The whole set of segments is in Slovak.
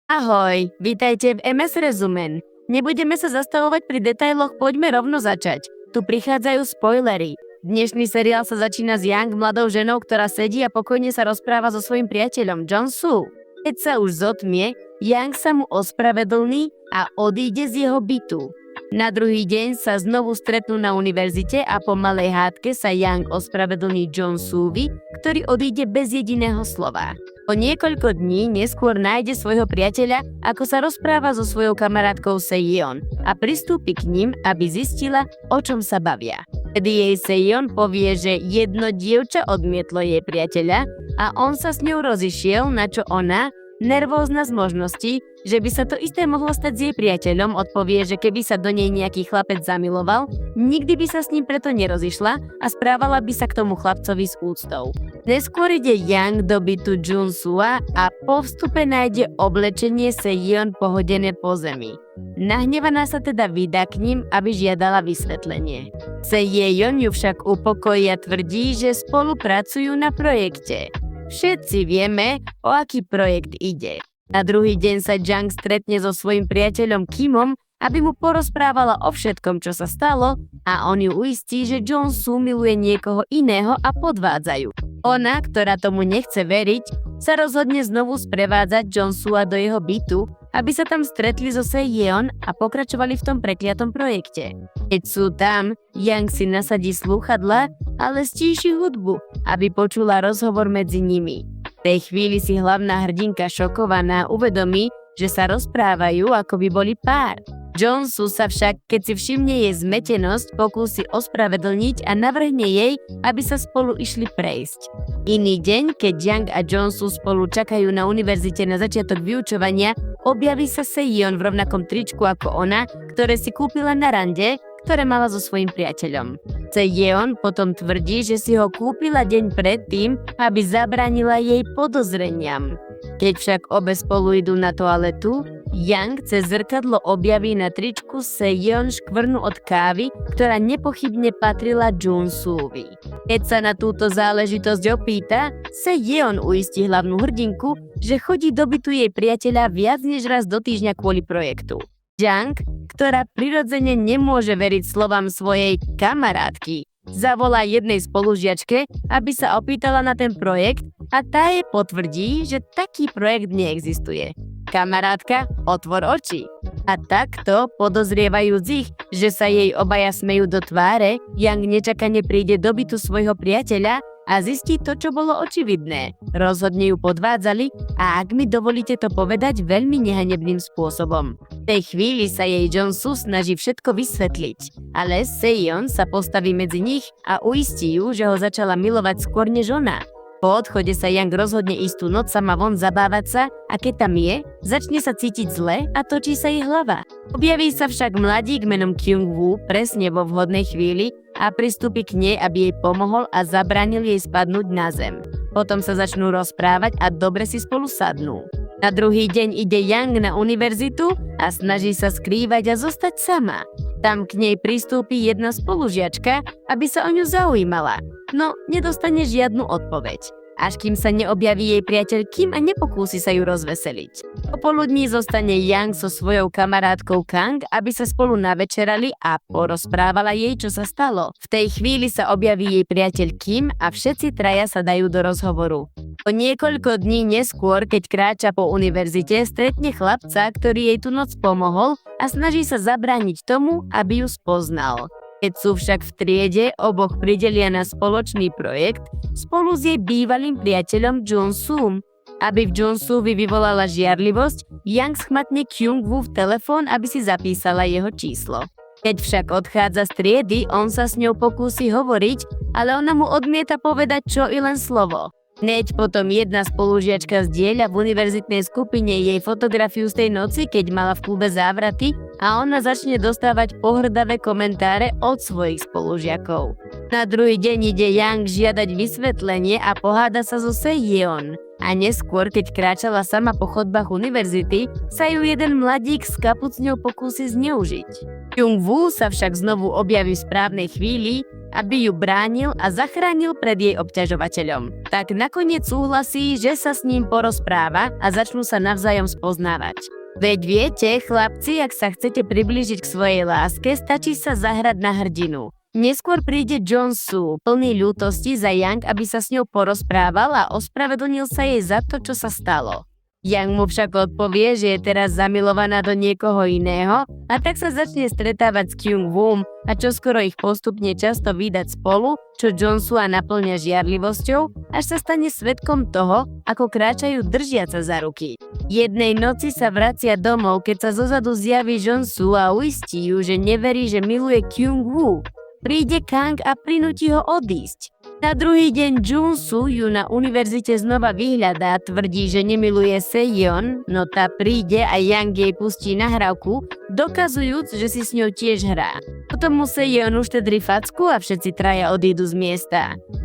Ahoj, vítajte v MS Resumen. Nebudeme sa zastavovať pri detailoch, poďme rovno začať. Tu prichádzajú spoilery. Dnešný seriál sa začína s Yang, mladou ženou, ktorá sedí a pokojne sa rozpráva so svojím priateľom Jong-soo. Keď sa už zotmie, Yang sa mu ospravedlní a odíde z jeho bytu. Na druhý deň sa znovu stretnú na univerzite a po malej hádke sa Yang ospravedlní Jong-soovi, ktorý odíde bez jediného slova. Po niekoľko dní neskôr nájde svojho priateľa, ako sa rozpráva so svojou kamarátkou Se-yeon a pristúpi k ním, aby zistila, o čom sa bavia. Kedy jej Se-yeon povie, že jedno dievča odmietlo jej priateľa a on sa s ňou rozišiel, na čo ona, nervózna z možností, že by sa to isté mohlo stať s jej priateľom, odpovie, že keby sa do nej nejaký chlapec zamiloval, nikdy by sa s ním preto nerozišla a správala by sa k tomu chlapcovi s úctou. Neskôr ide Yang do bytu Jung-sua a po vstupe nájde oblečenie Se-yeon pohodené po zemi. Nahnevaná sa teda vydá k ním, aby žiadala vysvetlenie. Se-yeon ju však upokojí a tvrdí, že spolupracujú na projekte. Všetci vieme, o aký projekt ide. Na druhý deň sa Jang stretne so svojím priateľom Kimom, aby mu porozprávala o všetkom, čo sa stalo, a on ju uistí, že Jong-soo miluje niekoho iného a podvádzajú. Ona, ktorá tomu nechce veriť, sa rozhodne znovu sprevádzať Jong-sooa do jeho bytu, aby sa tam stretli so Se-yeon a pokračovali v tom prekliatom projekte. Keď sú tam, Yang si nasadí slúchadlá, ale stíši hudbu, aby počula rozhovor medzi nimi. V tej chvíli si hlavná hrdinka šokovaná uvedomí, že sa rozprávajú, ako by boli pár. Jong-soo sa však, keď si všimne jej zmetenosť, pokúsi ospravedlniť a navrhne jej, aby sa spolu išli prejsť. Iný deň, keď Yang a Jong-soo spolu čakajú na univerzite na začiatok vyučovania, objaví sa Se-yeon v rovnakom tričku ako ona, ktoré si kúpila na rande, ktoré mala so svojím priateľom. Se-yeon potom tvrdí, že si ho kúpila deň predtým, aby zabránila jej podozreniam. Keď však obe spolu idú na toaletu, Yang cez zrkadlo objaví na tričku Se-yeon škvrnu od kávy, ktorá nepochybne patrila Jung-soovi. Keď sa na túto záležitosť opýta, Se-yeon uistí hlavnú hrdinku, že chodí do bytu jej priateľa viac než raz do týždňa kvôli projektu. Jang, ktorá prirodzene nemôže veriť slovám svojej kamarátky, zavolá jednej spolužiačke, aby sa opýtala na ten projekt a tá jej potvrdí, že taký projekt neexistuje. Kamarátka, otvor oči. A takto, podozrievajúc ich, že sa jej obaja smejú do tváre, Yang nečakane príde do bytu svojho priateľa a zistí to, čo bolo očividné. Rozhodne ju podvádzali a ak mi dovolíte to povedať veľmi nehanebným spôsobom. V tej chvíli sa jej Jong-soo snaží všetko vysvetliť, ale Se-yeon sa postaví medzi nich a uistí ju, že ho začala milovať skôr než ona. Po odchode sa Yang rozhodne istú noc sama von zabávať sa a keď tam je, začne sa cítiť zle a točí sa jej hlava. Objaví sa však mladík menom Kyung-woo presne vo vhodnej chvíli a pristúpi k nej, aby jej pomohol a zabránil jej spadnúť na zem. Potom sa začnú rozprávať a dobre si spolu sadnú. Na druhý deň ide Yang na univerzitu a snaží sa skrývať a zostať sama. Tam k nej pristúpi jedna spolužiačka, aby sa o ňu zaujímala, no nedostane žiadnu odpoveď. Až kým sa neobjaví jej priateľ Kim a nepokúsi sa ju rozveseliť. Popoludní zostane Yang so svojou kamarátkou Kang, aby sa spolu navečerali a porozprávala jej, čo sa stalo. V tej chvíli sa objaví jej priateľ Kim a všetci traja sa dajú do rozhovoru. Po niekoľko dní neskôr, keď kráča po univerzite, stretne chlapca, ktorý jej tú noc pomohol a snaží sa zabrániť tomu, aby ju spoznal. Keď sú však v triede, oboch pridelia na spoločný projekt spolu s jej bývalým priateľom Jong-soom. Aby v Jong-soovi vyvolala žiarlivosť, Yang schmatne Kyung-woo v telefón, aby si zapísala jeho číslo. Keď však odchádza z triedy, on sa s ňou pokúsi hovoriť, ale ona mu odmieta povedať čo i len slovo. Hneď potom jedna spolužiačka zdieľa v univerzitnej skupine jej fotografiu z tej noci, keď mala v klube závraty a ona začne dostávať pohrdavé komentáre od svojich spolužiakov. Na druhý deň ide Yang žiadať vysvetlenie a poháda sa so Se-yeon. A neskôr, keď kráčala sama po chodbách univerzity, sa ju jeden mladík s kapucňou pokúsi zneužiť. Kyung-woo sa však znovu objaví v správnej chvíli aby ju bránil a zachránil pred jej obťažovateľom. Tak nakoniec súhlasí, že sa s ním porozpráva a začnú sa navzájom spoznávať. Veď viete, chlapci, ak sa chcete priblížiť k svojej láske, stačí sa zahrať na hrdinu. Neskôr príde Jong-soo, plný ľútosti za Yang, aby sa s ňou porozprával a ospravedlnil sa jej za to, čo sa stalo. Yang mu však odpovie, že je teraz zamilovaná do niekoho iného a tak sa začne stretávať s Kyung-woom a čoskoro ich postupne často vídať spolu, čo Jong-sooa naplňa žiarlivosťou, až sa stane svedkom toho, ako kráčajú držiaca za ruky. Jednej noci sa vracia domov, keď sa zozadu zjaví Jong-soo a uistí ju, že neverí, že miluje Kyung-woo. Príde Kang a prinúti ho odísť. Na druhý deň Jung-soo ju na univerzite znova vyhľadá, tvrdí, že nemiluje Se-yeon, no tá príde a Yang jej pustí nahrávku, dokazujúc, že si s ňou tiež hrá. Potom mu Se-yeon uštedrí facku a všetci traja odídu z miesta.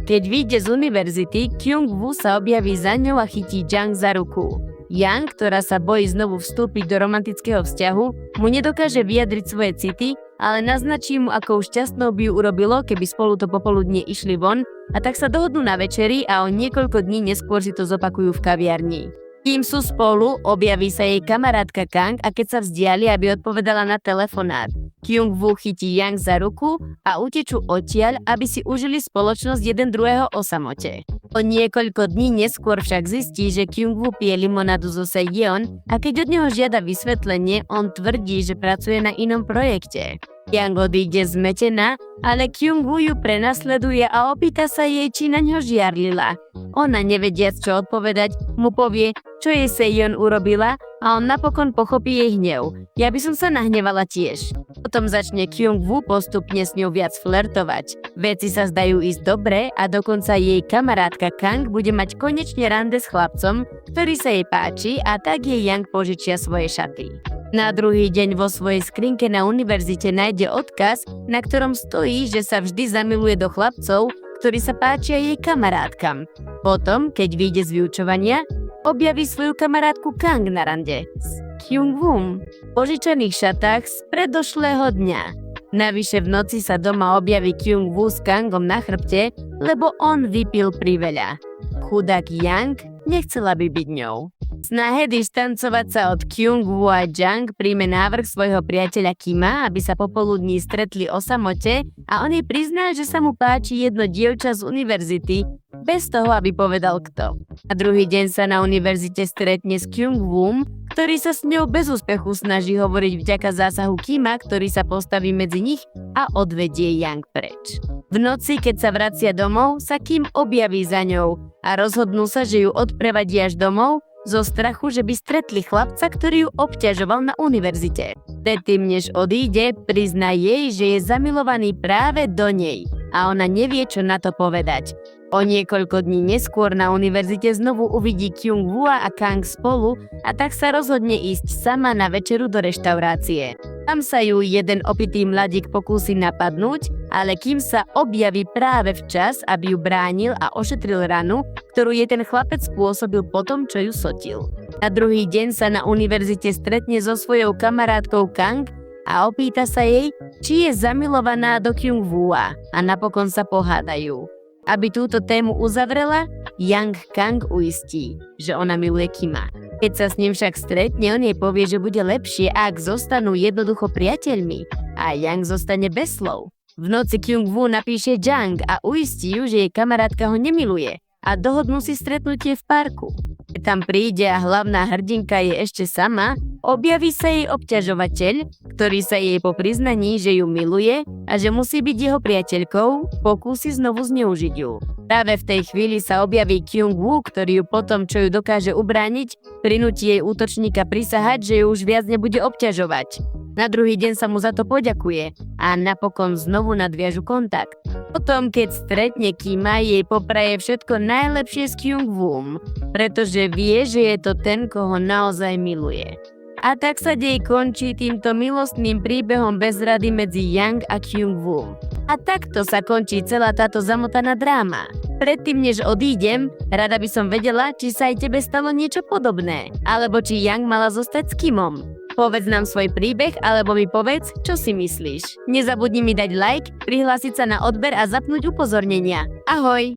Keď vyjde z univerzity, Kyung-woo sa objaví za ňou a chytí Jang za ruku. Yang, ktorá sa bojí znovu vstúpiť do romantického vzťahu, mu nedokáže vyjadriť svoje city, ale naznačí mu, ako šťastnou by ju urobilo, keby spolu to popoludne išli von, a tak sa dohodnú na večeri a o niekoľko dní neskôr si to zopakujú v kaviarni. Kým sú spolu, objaví sa jej kamarátka Kang a keď sa vzdiali, aby odpovedala na telefonát. Kyung-woo chytí Yang za ruku a utečú odtiaľ, aby si užili spoločnosť jeden druhého o samote. O niekoľko dní neskôr však zistí, že Kyung-woo pije limonádu zo Se-yeon a keď od neho žiada vysvetlenie, on tvrdí, že pracuje na inom projekte. Yang odíde zmetená, ale Kyung-woo ju prenasleduje a opýta sa jej, či na ňo žiarlila. Ona, nevediac čo odpovedať, mu povie, čo jej Se-yeon urobila a on napokon pochopí jej hnev. Ja by som sa nahnevala tiež. Potom začne Kyung-woo postupne s ňou viac flirtovať. Veci sa zdajú ísť dobre a dokonca jej kamarátka Kang bude mať konečne rande s chlapcom, ktorý sa jej páči a tak jej Yang požičia svoje šaty. Na druhý deň vo svojej skrinke na univerzite nájde odkaz, na ktorom stojí, že sa vždy zamiluje do chlapcov, ktorí sa páčia jej kamarátkam. Potom, keď vyjde z vyučovania, objaví svoju kamarátku Kang na rande s Kyung-woom v požičaných šatách z predošlého dňa. Navyše v noci sa doma objaví Kyung-woo s Kangom na chrbte, lebo on vypil priveľa. Chudák Yang nechcela by byť ňou. Snahe dištancovať sa od Kyung-woo a Jang príjme návrh svojho priateľa Kima, aby sa popoludní stretli o samote a on jej prizná, že sa mu páči jedno dievča z univerzity, bez toho, aby povedal kto. A druhý deň sa na univerzite stretne s Kyung-woom, ktorý sa s ňou bez úspechu snaží hovoriť vďaka zásahu Kima, ktorý sa postaví medzi nich a odvedie Yang preč. V noci, keď sa vracia domov, sa Kim objaví za ňou a rozhodnú sa, že ju odprevadí až domov, zo strachu, že by stretli chlapca, ktorý ju obťažoval na univerzite. Predtým, než odíde, prizná jej, že je zamilovaný práve do nej a ona nevie, čo na to povedať. O niekoľko dní neskôr na univerzite znovu uvidí Kyung-woo a Kang spolu a tak sa rozhodne ísť sama na večeru do reštaurácie. Tam sa ju jeden opitý mladík pokúsi napadnúť, ale Kim sa objaví práve včas, aby ju bránil a ošetril ranu, ktorú jej ten chlapec spôsobil potom, čo ju sotil. Na druhý deň sa na univerzite stretne so svojou kamarátkou Kang a opýta sa jej, či je zamilovaná do Kyung-wooa a napokon sa pohádajú. Aby túto tému uzavrela, Yang Kang uistí, že ona miluje Kima. Keď sa s ním však stretne, on jej povie, že bude lepšie, ak zostanú jednoducho priateľmi a Yang zostane bez slov. V noci Kyung-woo napíše Jang a uistí ju, že jej kamarátka ho nemiluje a dohodnú si stretnutie v parku. Keď tam príde a hlavná hrdinka je ešte sama, objaví sa jej obťažovateľ, ktorý sa jej po priznaní, že ju miluje a že musí byť jeho priateľkou, pokúsi znovu zneužiť ju. Práve v tej chvíli sa objaví Kyung-woo, ktorý ju potom, čo ju dokáže ubrániť, prinúti jej útočníka prisahať, že ju už viac nebude obťažovať. Na druhý deň sa mu za to poďakuje a napokon znovu nadviažu kontakt. Potom, keď stretne Kima, jej popraje všetko najlepšie s Kyung-woom, pretože vie, že je to ten, koho naozaj miluje. A tak sa dej končí týmto milostným príbehom bez rady medzi Yang a Kyung-woo. A takto sa končí celá táto zamotaná dráma. Predtým, než odídem, rada by som vedela, či sa aj tebe stalo niečo podobné, alebo či Yang mala zostať s Kimom. Povedz nám svoj príbeh alebo mi povedz, čo si myslíš. Nezabudni mi dať like, prihlásiť sa na odber a zapnúť upozornenia. Ahoj!